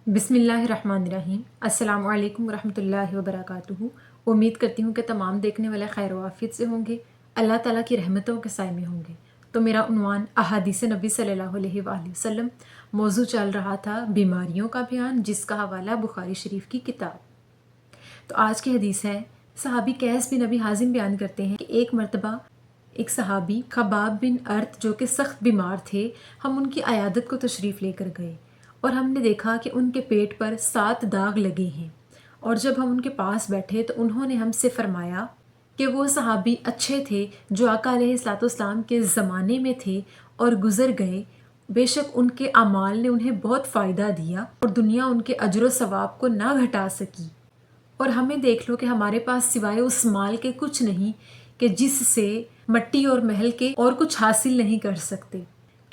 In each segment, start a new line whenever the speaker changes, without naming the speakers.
बिस्मिल्लाहिर्रहमानिर्रहीम। अस्सलामु अलैकुम वरहमतुल्लाहि वबरकातुहू। उम्मीद करती हूँ कि तमाम देखने वाले खैर वाफियत से होंगे, अल्लाह ताला की रहमतों के साए में होंगे। तो मेरा उन्वान अहादीस नबी सल्लल्लाहु अलैहि वसल्लम मौजू चल रहा था बीमारियों का बयान, जिसका हवाला बुखारी शरीफ की किताब। तो आज की हदीस है, सहाबी कैस बिन अबी हाजिम बयान करते हैं कि एक मरतबा एक सहाबी खबाब बिन अर्त जो कि सख्त बीमार थे, हम उनकी अयादत को तशरीफ़ लेकर गए और हमने देखा कि उनके पेट पर 7 दाग लगे हैं। और जब हम उनके पास बैठे तो उन्होंने हमसे फरमाया कि वो सहाबी अच्छे थे जो आका अलैहिस्सलाम के ज़माने में थे और गुज़र गए। बेशक उनके अमाल ने उन्हें बहुत फ़ायदा दिया और दुनिया उनके अजर सवाब को ना घटा सकी। और हमें देख लो कि हमारे पास सिवाय उस माल के कुछ नहीं कि जिससे मट्टी और महल के और कुछ हासिल नहीं कर सकते।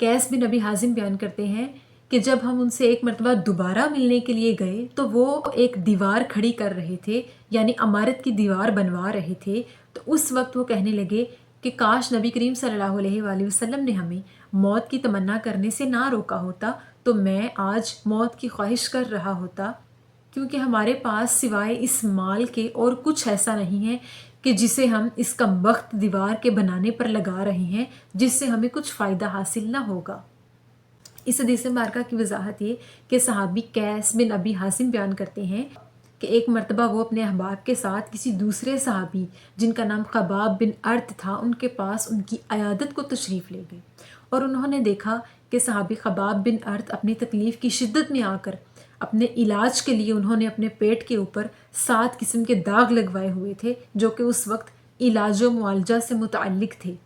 कैस बिन अबी हाजिम बयान करते हैं कि जब हम उनसे एक मरतबा दोबारा मिलने के लिए गए तो वो एक दीवार खड़ी कर रहे थे, यानी इमारत की दीवार बनवा रहे थे। तो उस वक्त वो कहने लगे कि काश नबी करीम सल्लल्लाहु अलैहि वसल्लम ने हमें मौत की तमन्ना करने से ना रोका होता तो मैं आज मौत की ख्वाहिश कर रहा होता, क्योंकि हमारे पास सिवाय इस माल के और कुछ ऐसा नहीं है कि जिसे हम इस कमबख्त दीवार के बनाने पर लगा रहे हैं, जिससे हमें कुछ फ़ायदा हासिल ना होगा। इस हदीस मुबारका की वजाहत ये कि सहाबी कैस बिन अबी हासिम बयान करते हैं कि एक मरतबा वो अपने अहबाब के साथ किसी दूसरे सहाबी जिनका नाम खबाब बिन अर्त था उनके पास उनकी अयादत को तशरीफ़ ले गए और उन्होंने देखा कि सहाबी खबाब बिन अर्त अपनी तकलीफ़ की शिद्दत में आकर अपने इलाज के लिए उन्होंने अपने पेट के ऊपर 7 किस्म के दाग लगवाए हुए थे, जो कि उस वक्त इलाज व मुआलजा से मुतअल्लिक़ थे।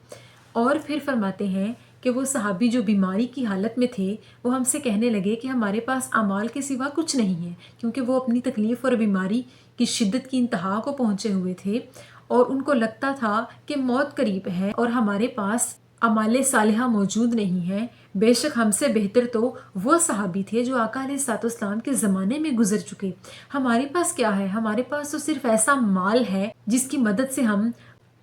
और फिर फरमाते हैं कि वो सहाबी जो बीमारी की हालत में थे वो हमसे कहने लगे कि हमारे पास अमाल के सिवा कुछ नहीं है, क्योंकि वो अपनी तकलीफ़ और बीमारी की शिद्दत की इंतहा को पहुँचे हुए थे और उनको लगता था कि मौत करीब है और हमारे पास अमाले सालिहा मौजूद नहीं है। बेशक हमसे बेहतर तो वो सहाबी थे जो आका अलैहिस्सलाम के ज़माने में गुजर चुके। हमारे पास क्या है? हमारे पास तो सिर्फ ऐसा माल है जिसकी मदद से हम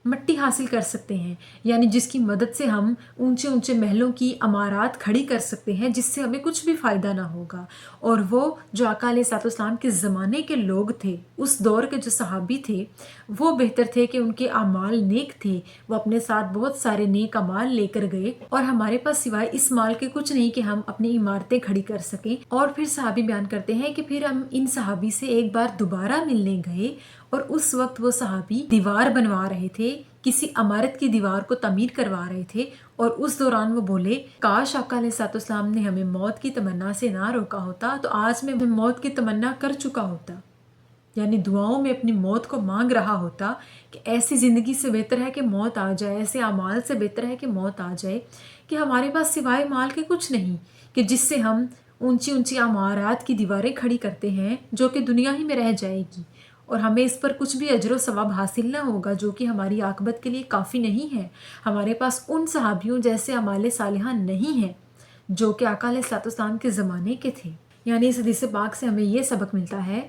मट्टी हासिल कर सकते हैं, यानी जिसकी मदद से हम ऊंचे ऊंचे महलों की इमारत खड़ी कर सकते हैं, जिससे हमें कुछ भी फ़ायदा ना होगा। और वो जो आका अलैहिस्सलाम के ज़माने के लोग थे, उस दौर के जो सहाबी थे, वो बेहतर थे कि उनके अमाल नेक थे। वो अपने साथ बहुत सारे नेक अमाल लेकर गए और हमारे पास सिवाय इस माल के कुछ नहीं कि हम अपनी इमारतें खड़ी कर सकें। और फिर सहाबी बयान करते हैं कि फिर हम इन सहाबी से एक बार दोबारा मिलने गए और उस वक्त वो सहाबी दीवार बनवा रहे थे, किसी इमारत की दीवार को तमीर करवा रहे थे। और उस दौरान वो बोले, काश आका अलैहिस्सलाम ने हमें मौत की तमन्ना से ना रोका होता तो आज मैं मौत की तमन्ना कर चुका होता, यानी दुआओं में अपनी मौत को मांग रहा होता कि ऐसी ज़िंदगी से बेहतर है कि मौत आ जाए, ऐसे अमाल से बेहतर है कि मौत आ जाए कि हमारे पास सिवाय माल के कुछ नहीं कि जिससे हम ऊंची ऊंची इमारत की दीवारें खड़ी करते हैं जो कि दुनिया ही में रह जाएगी और हमें इस पर कुछ भी अजर सवाब हासिल ना होगा, जो कि हमारी आकबत के लिए काफ़ी नहीं है। हमारे पास उन सहाबियों जैसे अमाले सालिहा नहीं है जो कि आका अलैहिस्सलाम के ज़माने के थे। यानी इस हदीस पाक से हमें ये सबक मिलता है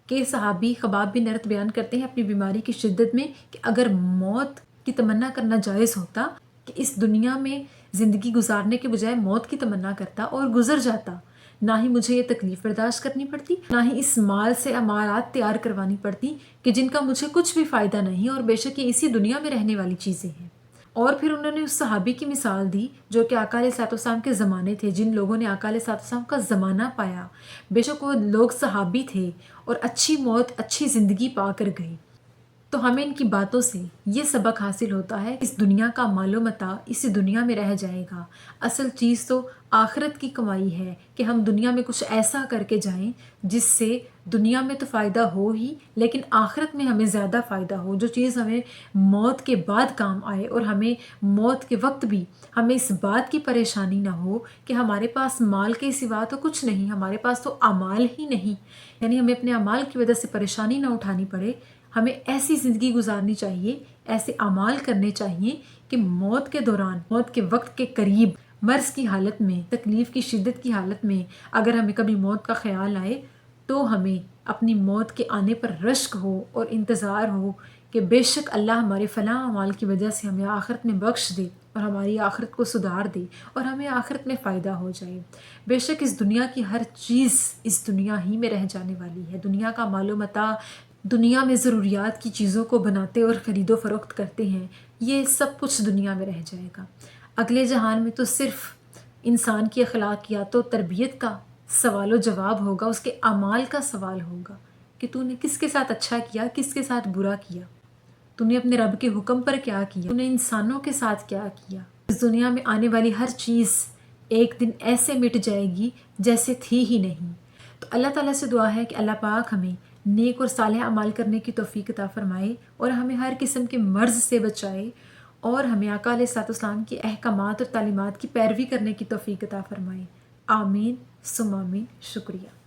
कि सहाबी खबाब बिन अर्त बयान करते हैं अपनी बीमारी की शिद्दत में कि अगर मौत की तमन्ना करना जायज़ होता कि इस दुनिया में ज़िंदगी गुजारने के बजाय मौत की तमन्ना करता और गुजर जाता, ना ही मुझे ये तकलीफ़ बर्दाश्त करनी पड़ती, ना ही इस माल से अमारात तैयार करवानी पड़ती कि जिनका मुझे कुछ भी फ़ायदा नहीं और बेशक ये इसी दुनिया में रहने वाली चीज़ें हैं। और फिर उन्होंने उस सहाबी की मिसाल दी जो कि आका अलैहिस्सलाम के ज़माने थे, जिन लोगों ने आका अलैहिस्सलाम का ज़माना पाया। बेशक वो लोग सहाबी थे और अच्छी मौत, अच्छी ज़िंदगी पा कर गए। तो हमें इनकी बातों से ये सबक हासिल होता है, इस दुनिया का मालो मता इसी दुनिया में रह जाएगा। असल चीज़ तो आखिरत की कमाई है कि हम दुनिया में कुछ ऐसा करके जाएं जिससे दुनिया में तो फ़ायदा हो ही, लेकिन आखिरत में हमें ज़्यादा फ़ायदा हो, जो चीज़ हमें मौत के बाद काम आए और हमें मौत के वक्त भी हमें इस बात की परेशानी ना हो कि हमारे पास माल के सिवा तो कुछ नहीं, हमारे पास तो अमाल ही नहीं, यानी हमें अपने अमाल की वजह से परेशानी ना उठानी पड़े। हमें ऐसी ज़िंदगी गुजारनी चाहिए, ऐसे अमाल करने चाहिए कि मौत के दौरान, मौत के वक्त के करीब, मर्ज़ की हालत में, तकलीफ़ की शिद्दत की हालत में अगर हमें कभी मौत का ख़्याल आए तो हमें अपनी मौत के आने पर रश्क हो और इंतज़ार हो कि बेशक अल्लाह हमारे फ़लाँ अमाल की वजह से हमें आखिरत में बख्श दे। اور ہماری آخرت کو سدھار دے اور ہمیں آخرت میں فائدہ ہو جائے۔ بے شک اس دنیا کی ہر چیز اس دنیا ہی میں رہ جانے والی ہے۔ دنیا کا مال و متاع، دنیا میں ضروریات کی چیزوں کو بناتے اور خرید و فروخت کرتے ہیں، یہ سب کچھ دنیا میں رہ جائے گا۔ اگلے جہان میں تو صرف انسان کی اخلاقیات و تربیت کا سوال و جواب ہوگا، اس کے اعمال کا سوال ہوگا کہ تو نے کس کے ساتھ اچھا کیا، کس کے ساتھ برا کیا، تو نے اپنے رب کے حکم پر کیا کیا، تو نے انسانوں کے ساتھ کیا کیا۔ اس دنیا میں آنے والی ہر چیز ایک دن ایسے مٹ جائے گی جیسے تھی ہی نہیں۔ تو اللہ تعالیٰ سے دعا ہے کہ اللہ پاک ہمیں نیک اور صالح اعمال کرنے کی توفیق عطا فرمائے اور ہمیں ہر قسم کے مرض سے بچائے اور ہمیں آقا علیہ الصلوۃ والسلام کے احکامات اور تعلیمات کی پیروی کرنے کی توفیق عطا فرمائے۔ آمین ثم آمین۔ شکریہ۔